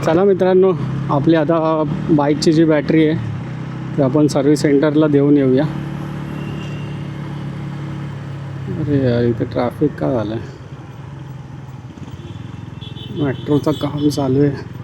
चला मित्रांनो, आपली आता बाईकची जी बॅटरी आहे ती आपण सर्व्हिस सेंटरला देऊन येऊया. अरे यार, इथे ट्रॅफिक का झालं आहे? मेट्रोचं काम चालू आहे.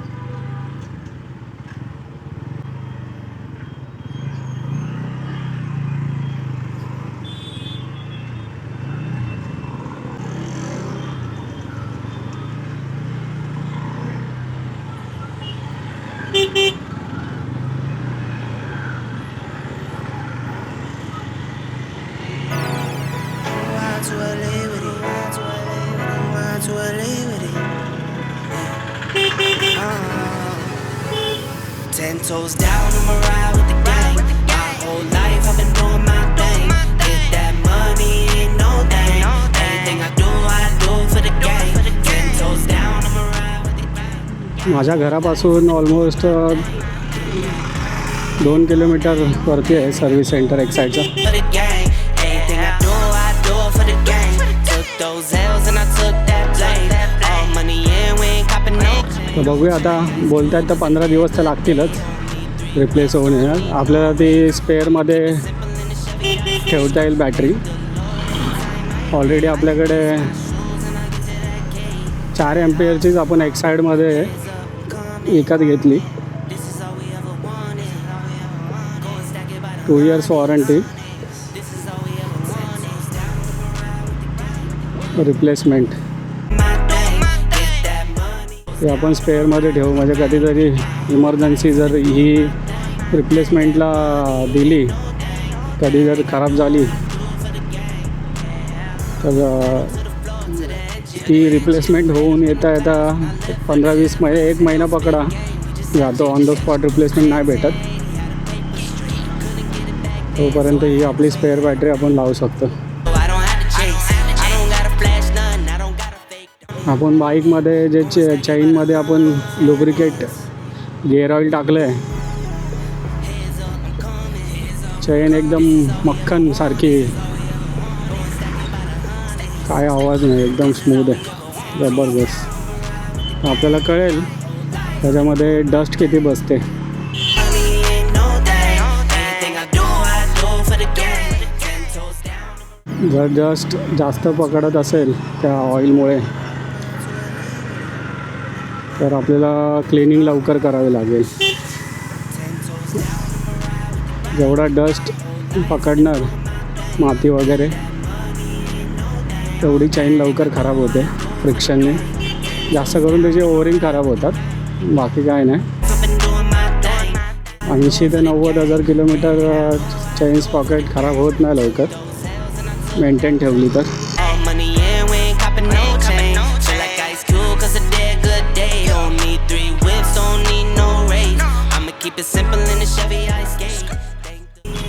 Ten toes down, I'ma ride with the gang. My whole life I've been doing my thing. Get that money, ain't no thing. Anything I do for the gang. Ten toes down, I'ma ride with the gang. माझ्या घरापासून almost 2 kilometre वरती आहे service centre एक्साईडचं. For the gang. Anything I do for the gang. Took those L's and I took that blame. All money in, we ain't copping no. तर बघूया, आता बोलतायत तर 15 दिवस तर लागतीलच रिप्लेस होऊन येणार. आपल्याला ती स्पेअरमध्ये ठेवता येईल बॅटरी. ऑलरेडी आपल्याकडे 4 एम्पियरचीच आपण एक्साईडमध्ये विकत घेतली. 2 इयर्स वॉरंटी, रिप्लेसमेंट. ते आपण स्पेअरमध्ये ठेवू, म्हणजे कधीतरी इमर्जन्सी जर ही रिप्लेसमेंटला दिली, कधी जर खराब झाली तर ती रिप्लेसमेंट होऊन येता 15-20 महिने, 1 महिना पकडा जातो. ऑन द स्पॉट रिप्लेसमेंट नाही भेटत, तोपर्यंत ही आपली स्पेअर बॅटरी आपण लावू शकतो. आपण बाईकमध्ये जे चैनमध्ये आपण लुब्रिकेट गिअर ऑइल टाकलं आहे, चैन एकदम मक्खन सारखी, काय आवाज नाही, एकदम स्मूथ आहे, जबरदस्त. आपल्याला कळेल त्याच्यामध्ये डस्ट किती बसते. जर डस्ट जास्त पकडत असेल त्या ऑइलमुळे तर आपल्याला क्लिनिंग लवकर करावी लागेल. जेवढा डस्ट पकडणार माती वगैरे, तेवढी चैन लवकर खराब होते फ्रिक्शनने. जास्त करून त्याचे ओवरिंग खराब होतात, बाकी काय नाही. 80 ते 90 हजार किलोमीटर चैन्स पॉकेट खराब होत नाही लवकर, मेंटेन ठेवली तर.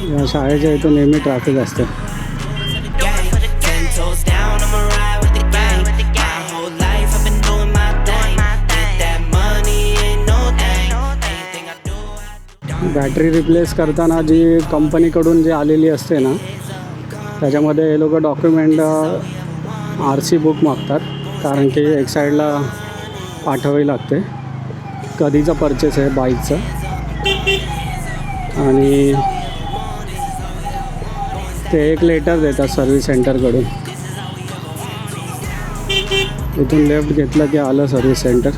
या शाळेच्या इथं नेहमी ट्रॅफिक असते. बॅटरी रिप्लेस करताना जी कंपनीकडून जी आलेली असते ना, त्याच्यामध्ये हे लोक डॉक्युमेंट RC बुक मागतात, कारण की एक्साईडला पाठवावी लागते. कधीचा परचेस आहे बाईकचं, आणि ते एक लेटर देतात सर्व्हिस सेंटरकडून. इथून लेफ्ट घेतलं की आलं सर्व्हिस सेंटर.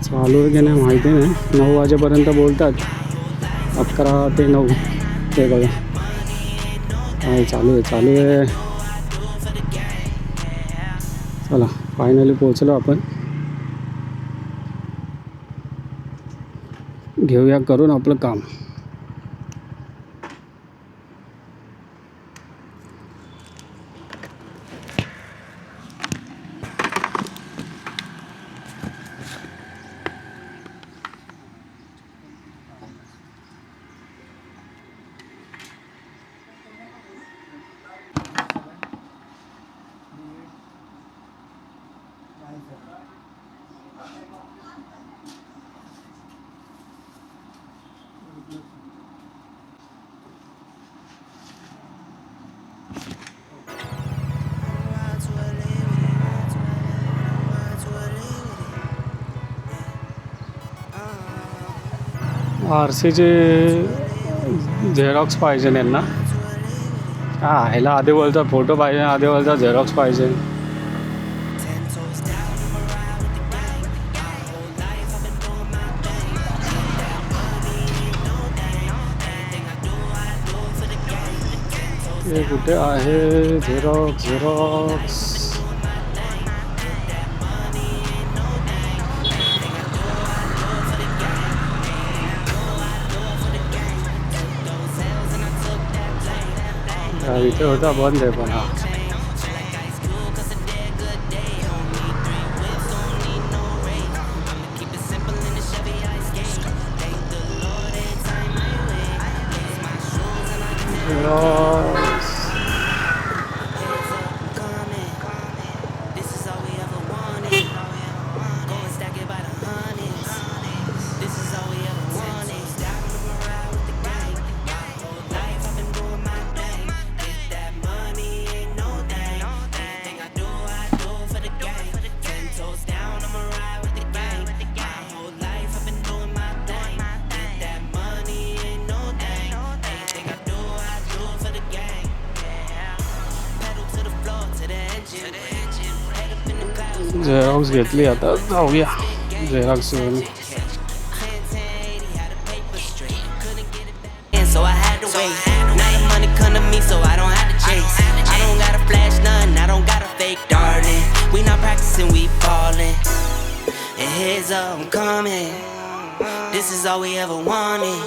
चालू आहे की नाही माहिती नाही. 9 वाजेपर्यंत बोलतात, 11 ते 9. ते बघा काय चालू आहे. चला, फायनली पोचलो आपण. घेऊया करून आपलं काम. आर सीचे झेरॉक्स पाहिजे यांना. ह्याला आधी बोलता फोटो पाहिजे, आधी बोलता झेरॉक्स पाहिजे. हे कुठे आहे झेरॉक्स? झेरॉक्स इथे होता, बंद आहे पण. हा झेरॉक्स घेतली, आता जाऊया Xerox. So I had to wait. Now the money come to me, so I don't have to chase. I don't gotta flash nothing, I don't gotta fake, darling. We not practicing, we ballin'. And heads up, I'm coming. This is all we ever wanted.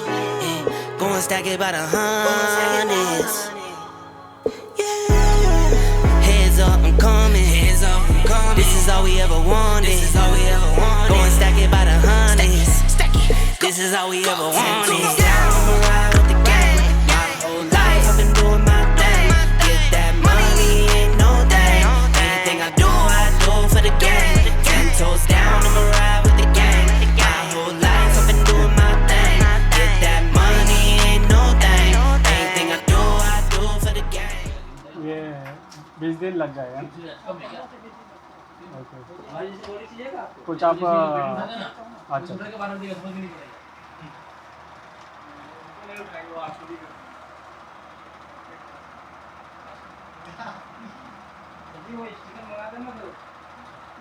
Yeah. Go and stack it by the hundreds. Heads up, I'm coming. Heads up, I'm coming. This is all we ever wanted. This is all we ever wanted. Go and stack it by the hundreds. This is all we ever wanted. Ride with the gang. My whole life I've been doing my thing. Get that money, ain't no thing. Anything I do for the gang. 10 toes down, I'ma ride with the gang. My whole life I've been doing my thing. Get that money, ain't no thing. Anything I do for the gang. ये 20 दिन लग जाएगा. Okay, कुछ आप अच्छा.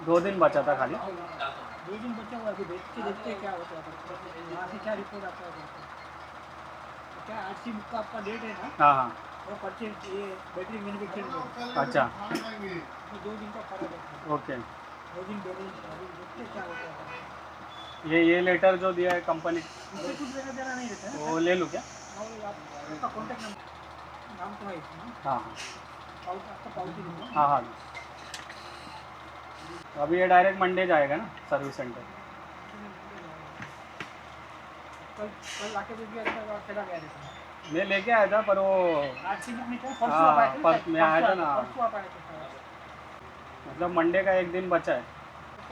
दो दिन बचा था खाली. 2 दिन बचा हुआ, अभी देखते क्या होता है, वहाँ से क्या रिपोर्ट आता है. क्या आरसी बुक का आपका डेट है ना? हाँ हाँ. वो परचेज ये बैटरी मैन्युफैक्चरिंग अच्छा, तो 2 दिन का फर्क है. ओके. 2 दिन अभी देखते क्या होता है. ये लेटर जो दिया है कंपनी, इससे कुछ लेना देना नहीं रहता है. वो ले लूँ क्या? और आपका कॉन्टैक्ट नंबर नाम तो है इसमें. हाँ आपका पावती दूँगा. हाँ हाँ. अभी ये डायरेक्ट मंडे जाएगा ना सर्विस सेंटर. कल आके भी अच्छा चला गया था. मैं लेके आया था, पर वो आरसी बुक नहीं था. हाँ, पर मैं आया था ना. परसों आप आए थे. मतलब मंडे का एक दिन बचा है.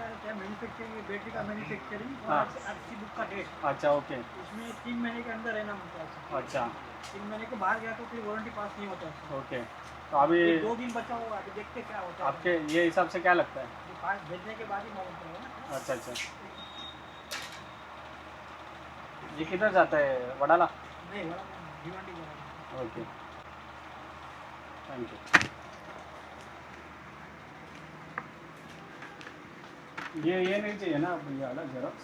क्या मैन्युफैक्चरिंग, बैटरी का मैन्युफैक्चरिंग और हाँ. आरसी बुक का डेट. अच्छा, ओके. इसमें 3 महीने के अंदर रहना होता है. अच्छा, 3 महीने के बाहर गया तो फिर वारंटी पास नहीं होता है. ओके. तो अभी 2 दिन बचा हुआ, अभी देखते क्या होता है. आपके ये हिसाब से क्या लगता है? ये पास भेजने के बाद ही मालूम पड़ेगा. अच्छा अच्छा. ये किधर जाता है? वडाला. नहीं बड़ा भिवंडी बड़ा. Okay, thank you. ये नहीं चाहिए ना भैया वाला जेरॉक्स?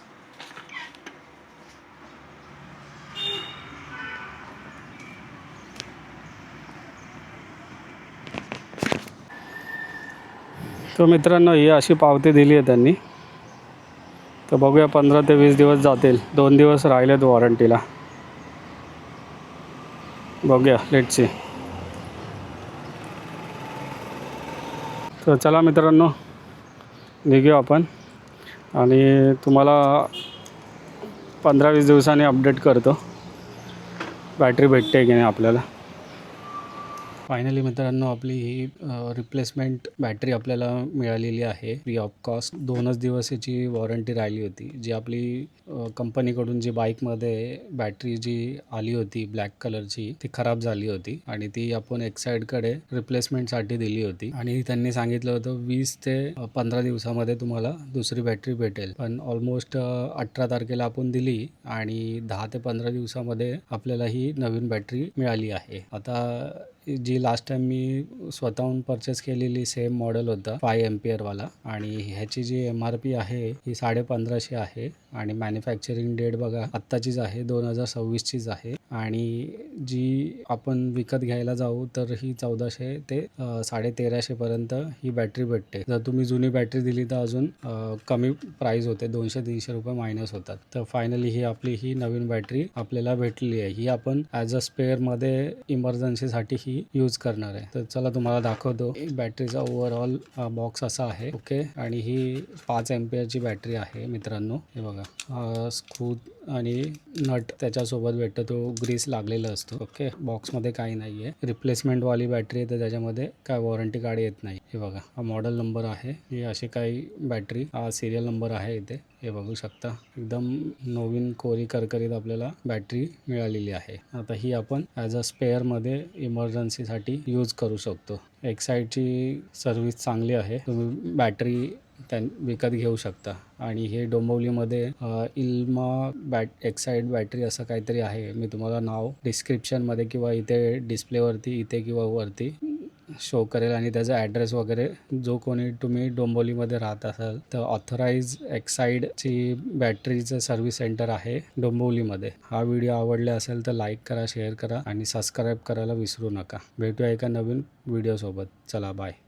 तो मित्रांनो, ही अशी पावती दिली आहे त्यांनी. तर बघूया, 15 ते 20 दिवस जातील. 2 दिवस राहिलेत वॉरंटीला. बघूया, लेट्स सी. तर चला मित्रांनो, निघूया आपण आणि तुम्हाला 15-20 दिवसांनी अपडेट करतो बॅटरी भेटते की नाही आपल्याला. फायनली मित्रांनो आपली ही रिप्लेसमेंट बॅटरी आपल्याला मिळालेली आहे फ्री ऑफ कॉस्ट. 2च दिवस याची वॉरंटी राहिली होती. जी आपली कंपनीकडून जी बाईकमध्ये बॅटरी जी आली होती ब्लॅक कलरची ती खराब झाली होती आणि ती आपण एक्साईडकडे रिप्लेसमेंटसाठी दिली होती आणि त्यांनी सांगितलं होतं 20 ते 15 दिवसामध्ये तुम्हाला दुसरी बॅटरी भेटेल. पण ऑलमोस्ट 18 तारखेला आपण दिली आणि 10 ते 15 दिवसामध्ये आपल्याला ही नवीन बॅटरी मिळाली आहे. आता जी लास्ट टाइम मी स्वतःहून परचेस केलेली सेम मॉडेल होता 5 एम्पियरवाला आणि ह्याची जी MRP आहे ही 1550 आहे आणि मॅन्युफॅक्चरिंग डेट बघा आत्ताचीच आहे 2026चीच आहे आणि जी आपण विकत घ्यायला जाऊ तर ही 1400 ते 1350 पर्यंत ही बॅटरी भेटते. जर तुम्ही जुनी बॅटरी दिली तर अजून कमी प्राईस होते 200-300 रुपये मायनस होतात. तर फायनली ही आपली ही नवीन बॅटरी आपल्याला भेटली आहे. ही आपण ॲज अ स्पेअरमध्ये इमर्जन्सीसाठी ही यूज करणार आहे. तर चला तुम्हाला दाखवतो. बॅटरीचा ओव्हरऑल बॉक्स असा आहे. ओके आणि ही 5 एम्पियरची बॅटरी आहे मित्रांनो. हे बघा स्क्रू आणि नट त्याच्यासोबत भेटतो. तो ग्रीस लागलेला असतो. ओके बॉक्समध्ये काही नाही आहे. रिप्लेसमेंटवाली बॅटरी आहे तर त्याच्यामध्ये काय वॉरंटी कार्ड येत नाही. हे बघा हा मॉडेल नंबर आहे. ही अशी काही बॅटरी हा सिरियल नंबर आहे इथे. हे बघू शकता एकदम नवीन कोरी करकरीत आपल्याला बॅटरी मिळालेली आहे. आता ही आपण ॲज अ स्पेअरमध्ये इमर्जन्सीसाठी यूज करू शकतो. एक्साईडची सर्विस चांगली आहे. तुम्ही बॅटरी विकत घेऊ शकता आणि हे डोंबिवलीमध्ये इल्मा एक्साईड बॅटरी असं काहीतरी आहे. मी तुम्हाला नाव डिस्क्रिप्शनमध्ये किंवा इथे डिस्प्लेवरती इथे किंवा वरती शो करेल आणि त्याचा ॲड्रेस वगैरे जो कोणी तुम्ही डोंबिवलीमध्ये राहत असाल तर ऑथराईज एक्साईडची बॅटरीचं सर्व्हिस सेंटर आहे डोंबिवलीमध्ये. हा व्हिडिओ आवडला असेल तर लाईक करा, शेअर करा आणि सबस्क्राईब करायला विसरू नका. भेटूया एका नवीन व्हिडिओसोबत. चला बाय.